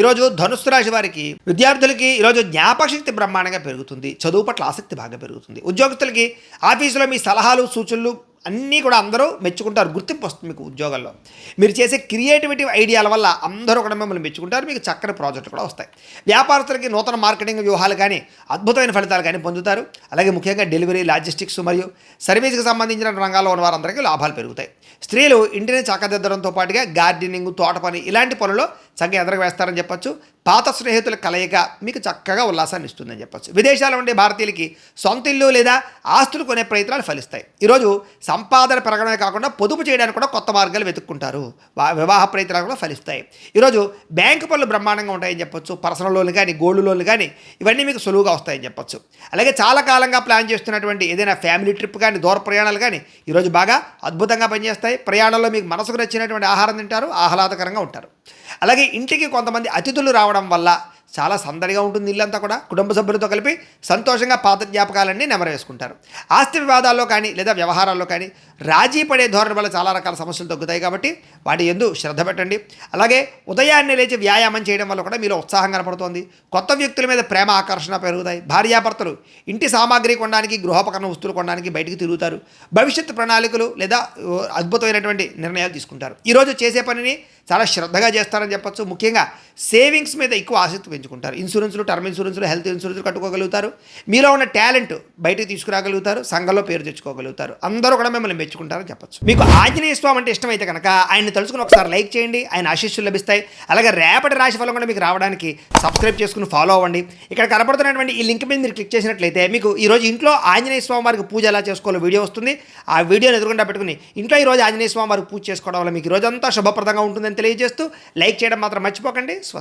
ఈరోజు ధనుస్సు రాశి వారికి విద్యార్థులకి ఈరోజు జ్ఞాపకశక్తి బ్రహ్మాండంగా పెరుగుతుంది. చదువు పట్ల ఆసక్తి బాగా పెరుగుతుంది. ఉద్యోగస్తులకి ఆఫీసులో మీ సలహాలు సూచనలు అన్నీ కూడా అందరూ మెచ్చుకుంటారు. గుర్తింపు వస్తుంది మీకు ఉద్యోగాల్లో. మీరు చేసే క్రియేటివిటీ ఐడియాల వల్ల అందరూ కూడా మిమ్మల్ని మెచ్చుకుంటారు. మీకు చక్కని ప్రాజెక్టులు కూడా వస్తాయి. వ్యాపారస్తులకి నూతన మార్కెటింగ్ వ్యూహాలు కానీ అద్భుతమైన ఫలితాలు కానీ పొందుతారు. అలాగే ముఖ్యంగా డెలివరీ, లాజిస్టిక్స్ మరియు సర్వీస్కి సంబంధించిన రంగాల్లో ఉన్న వారందరికీ లాభాలు పెరుగుతాయి. స్త్రీలు ఇంటిని చక్కదిద్దడంతో పాటుగా గార్డెనింగ్, తోట పని ఇలాంటి పనుల్లో చక్కగా ఎదరకు వేస్తారని చెప్పొచ్చు. పాత స్నేహితుల కలయిక మీకు చక్కగా ఉల్లాసాన్ని ఇస్తుందని చెప్పొచ్చు. విదేశాల్లో ఉండే భారతీయులకి సొంత ఇల్లు లేదా ఆస్తులు కొనే ప్రయత్నాలు ఫలిస్తాయి. ఈరోజు సంపాదన పెరగడమే కాకుండా పొదుపు చేయడానికి కూడా కొత్త మార్గాలు వెతుక్కుంటారు. వివాహ ప్రయత్నాలు కూడా ఫలిస్తాయి. ఈరోజు బ్యాంకు పనులు బ్రహ్మాండంగా ఉంటాయని చెప్పొచ్చు. పర్సనల్ లోన్లు కానీ, గోల్డ్ లోన్లు కానీ ఇవన్నీ మీకు సులువుగా వస్తాయని చెప్పొచ్చు. అలాగే చాలా కాలంగా ప్లాన్ చేస్తున్నటువంటి ఏదైనా ఫ్యామిలీ ట్రిప్ కానీ, దూర ప్రయాణాలు కానీ ఈరోజు బాగా అద్భుతంగా పనిచేస్తాయి. ప్రయాణంలో మీకు మనసుకు నచ్చినటువంటి ఆహారం తింటారు, ఆహ్లాదకరంగా ఉంటారు. అలాగే ఇంటికి కొంతమంది అతిథులు రావడం వల్ల చాలా సందడిగా ఉంటుంది. ఇల్లంతా కూడా కుటుంబ సభ్యులతో కలిపి సంతోషంగా పాత జ్ఞాపకాలన్నీ నెమరేసుకుంటారు. ఆస్తి వివాదాల్లో కానీ లేదా వ్యవహారాల్లో కానీ రాజీ పడే ధోరణి వల్ల చాలా రకాల సమస్యలు తగ్గుతాయి. కాబట్టి వాటి యందు శ్రద్ధ పెట్టండి. అలాగే ఉదయాన్నే లేచి వ్యాయామం చేయడం వల్ల కూడా మీలో ఉత్సాహం కనపడుతోంది. కొత్త వ్యక్తుల మీద ప్రేమ, ఆకర్షణ పెరుగుతాయి. భార్యాభర్తలు ఇంటి సామాగ్రి కొనడానికి, గృహోపకరణ వస్తువులు కొనడానికి బయటికి తిరుగుతారు. భవిష్యత్తు ప్రణాళికలు లేదా అద్భుతమైనటువంటి నిర్ణయాలు తీసుకుంటారు. ఈరోజు చేసే పనిని చాలా శ్రద్ధగా చేస్తారని చెప్పొచ్చు. ముఖ్యంగా సేవింగ్స్ మీద ఎక్కువ ఆసక్తి పెంచుకుంటారు. ఇన్సూరెన్స్లు, టర్మ్ ఇన్సూరెన్స్లు, హెల్త్ ఇన్సూరెన్స్లు కట్టుకోగలుగుతారు. మీలో ఉన్న టాలెంట్ బయటికి తీసుకురాగలుగుతారు. సంఘంలో పేరు తెచ్చుకోగలుగుతారు. అందరూ కూడా మిమ్మల్ని మెచ్చుకుంటారని చెప్పొచ్చు. మీకు ఆంజనేయ స్వామి అంటే ఇష్టమైతే కనుక ఆయన్ని తలుచుకుని ఒకసారి లైక్ చేయండి. ఆయన ఆశీస్సులు లభిస్తాయి. అలాగే రేపటి రాశి ఫలం కూడా మీకు రావడానికి సబ్స్క్రైబ్ చేసుకుని ఫాలో అవ్వండి. ఇక్కడ కనపడుతున్నటువంటి ఈ లింక్ మీద మీరు క్లిక్ చేసినట్లయితే మీకు ఈరోజు ఇంట్లో ఆంజనేయ స్వామి వారికి పూజ ఎలా చేసుకోవాలో వీడియో వస్తుంది. ఆ వీడియోని ఎదురుకుండా పెట్టుకుని ఇంట్లో ఈరోజు ఆంజనేయ స్వామి వారికి పూజ చేసుకోవడం వల్ల మీకు రోజంతా శుభప్రదంగా ఉంటుందని తెలియజేస్తూ లైక్ చేయడం మాత్రం మర్చిపోకండి. స్వస్తి.